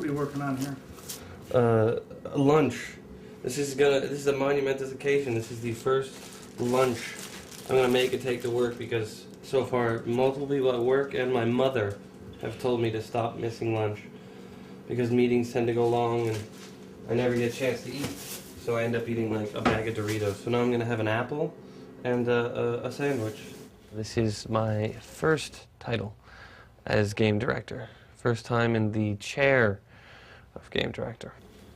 What are you working on here? Lunch. This is a monumentous occasion. This is the first lunch I'm gonna make and take to work because so far multiple people at work and my mother have told me to stop missing lunch because meetings tend to go long and I never get a chance to eat. So I end up eating like a bag of Doritos. So now I'm gonna have an apple and a sandwich. This is my first title as game director. First time in the chair of game director.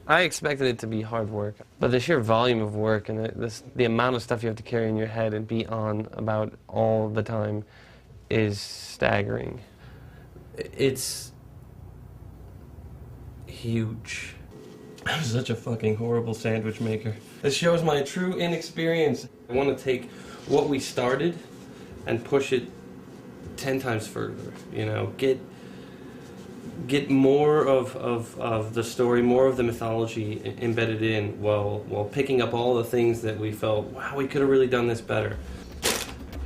I expected it to be hard work, but the sheer volume of work and the amount of stuff you have to carry in your head and be on about all the time is staggering. It's huge. I'm such a fucking horrible sandwich maker. This shows my true inexperience. I want to take what we started and push it 10 times further, you know, get more of the story, more of the mythology embedded in while picking up all the things that we felt, wow, we could have really done this better.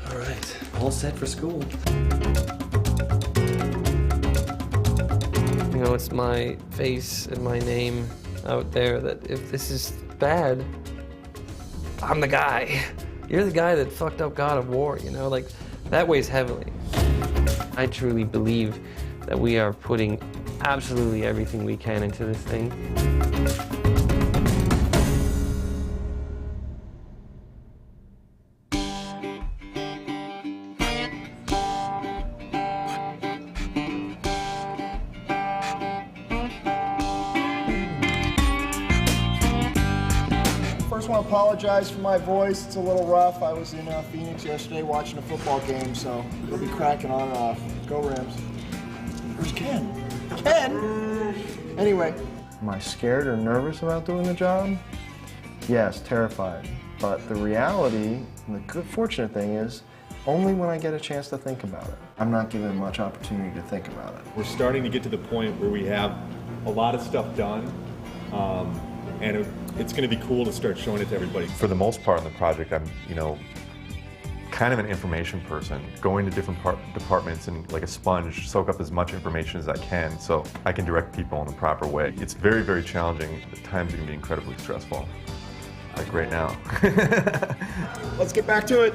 All right, all set for school. You know, it's my face and my name out there that if this is bad, I'm the guy. You're the guy that fucked up God of War, you know, like that weighs heavily. I truly believe that we are putting absolutely everything we can into this thing. First, I want to apologize for my voice. It's a little rough. I was in Phoenix yesterday watching a football game, so it'll be cracking on and off. Go Rams. Where's Ken? Ken? Anyway. Am I scared or nervous about doing the job? Yes, terrified. But the reality, and the good fortunate thing is, only when I get a chance to think about it. I'm not given much opportunity to think about it. We're starting to get to the point where we have a lot of stuff done, and it's going to be cool to start showing it to everybody. For the most part in the project, I'm, kind of an information person, going to different departments and like a sponge, soak up as much information as I can so I can direct people in the proper way. It's very, very challenging. At times it can be incredibly stressful, like right now. Let's get back to it.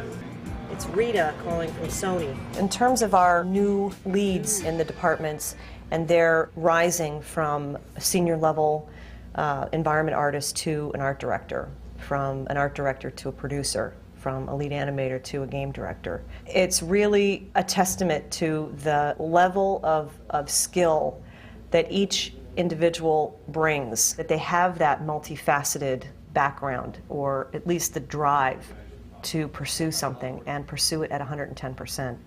It's Rita calling from Sony. In terms of our new leads in the departments, and they're rising from a senior level environment artist to an art director, from an art director to a producer, from a lead animator to a game director. It's really a testament to the level of skill that each individual brings, that they have that multifaceted background, or at least the drive to pursue something and pursue it at 110%.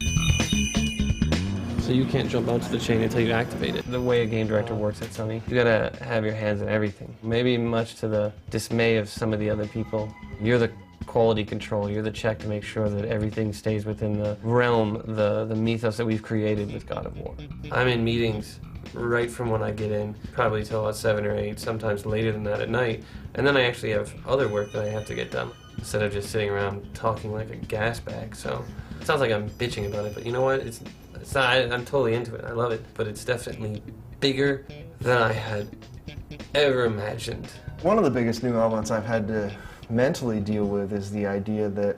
So you can't jump onto the chain until you activate it. The way a game director works at Sony, you gotta have your hands in everything. Maybe much to the dismay of some of the other people, you're the quality control, you're the check to make sure that everything stays within the realm, the mythos that we've created with God of War. I'm in meetings right from when I get in, probably till about 7 or 8, sometimes later than that at night, and then I actually have other work that I have to get done, instead of just sitting around talking like a gas bag. So it sounds like I'm bitching about it, but you know what? It's not, I'm totally into it, I love it, but it's definitely bigger than I had ever imagined. One of the biggest new elements I've had to mentally deal with is the idea that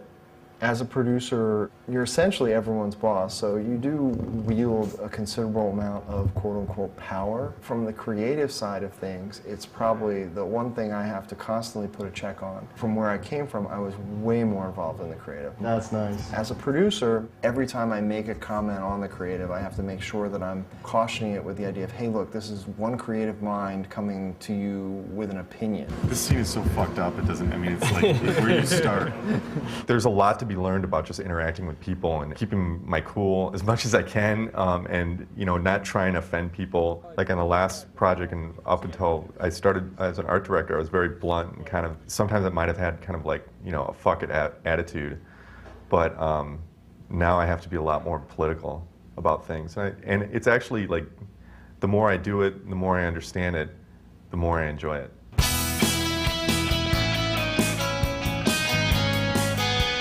as a producer, you're essentially everyone's boss, so you do wield a considerable amount of quote-unquote power. From the creative side of things, it's probably the one thing I have to constantly put a check on. From where I came from, I was way more involved in the creative. That's nice. As a producer, every time I make a comment on the creative, I have to make sure that I'm cautioning it with the idea of, hey look, this is one creative mind coming to you with an opinion. This scene is so fucked up, it doesn't, it's like where you start. There's a lot to be learned about just interacting with people and keeping my cool as much as I can, and not trying to offend people. Like on the last project and up until I started as an art director, I was very blunt and kind of, sometimes I might have had kind of like, a fuck it attitude. But now I have to be a lot more political about things. And it's actually like, the more I do it, the more I understand it, the more I enjoy it.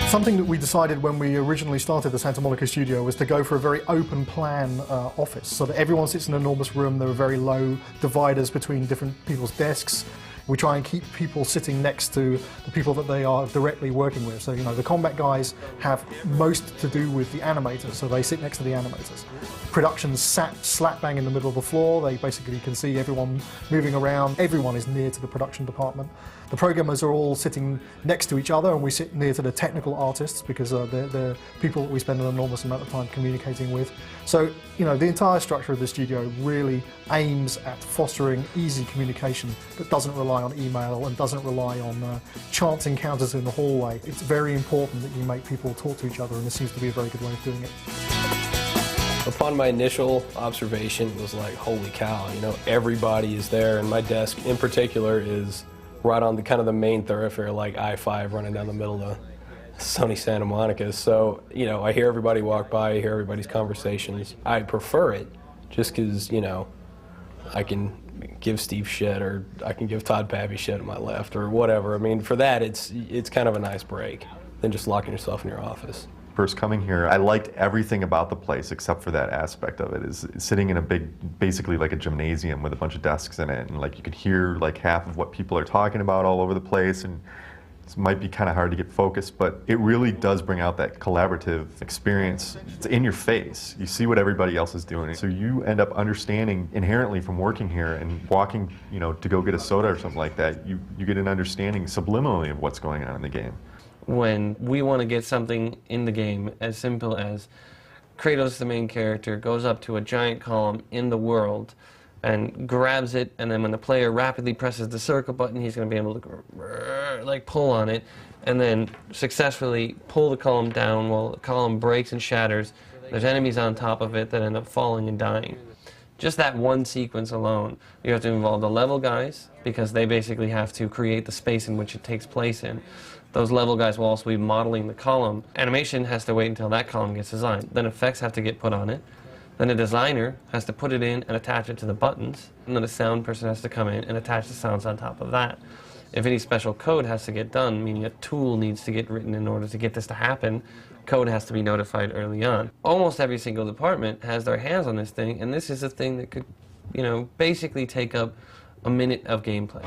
Something that we decided when we originally started the Santa Monica studio was to go for a very open plan office, so that everyone sits in an enormous room. There are very low dividers between different people's desks. We try and keep people sitting next to the people that they are directly working with. So, you know, the combat guys have most to do with the animators, so they sit next to the animators. Production's sat slap bang in the middle of the floor. They basically can see everyone moving around. Everyone is near to the production department. The programmers are all sitting next to each other, and we sit near to the technical artists because they're people that we spend an enormous amount of time communicating with. So, you know, the entire structure of the studio really aims at fostering easy communication that doesn't rely on email and doesn't rely on chance encounters in the hallway. It's very important that you make people talk to each other, and this seems to be a very good way of doing it. Upon my initial observation, it was like, holy cow, you know, everybody is there, and my desk in particular is right on the kind of the main thoroughfare, like I-5 running down the middle of sunny Santa Monica. So, you know, I hear everybody walk by, I hear everybody's conversations. I prefer it just because, you know, I can give Steve shit, or I can give Todd Pappy shit on my left, or whatever. I mean, for that, it's kind of a nice break than just locking yourself in your office. First coming here, I liked everything about the place except for that aspect of it. Is sitting in a big, basically like a gymnasium with a bunch of desks in it, and like you could hear like half of what people are talking about all over the place, and it might be kind of hard to get focused, but it really does bring out that collaborative experience. It's in your face. You see what everybody else is doing, so you end up understanding inherently from working here and walking, you know, to go get a soda or something like that. You get an understanding subliminally of what's going on in the game. When we want to get something in the game as simple as Kratos, the main character, goes up to a giant column in the world and grabs it, and then when the player rapidly presses the circle button, he's going to be able to like pull on it and then successfully pull the column down while the column breaks and shatters. There's enemies on top of it that end up falling and dying. Just that one sequence alone, you have to involve the level guys, because they basically have to create the space in which it takes place in. Those level guys will also be modeling the column. Animation has to wait until that column gets designed. Then effects have to get put on it. Then a designer has to put it in and attach it to the buttons. And then a sound person has to come in and attach the sounds on top of that. If any special code has to get done, meaning a tool needs to get written in order to get this to happen, code has to be notified early on. Almost every single department has their hands on this thing, and this is a thing that could, you know, basically take up a minute of gameplay.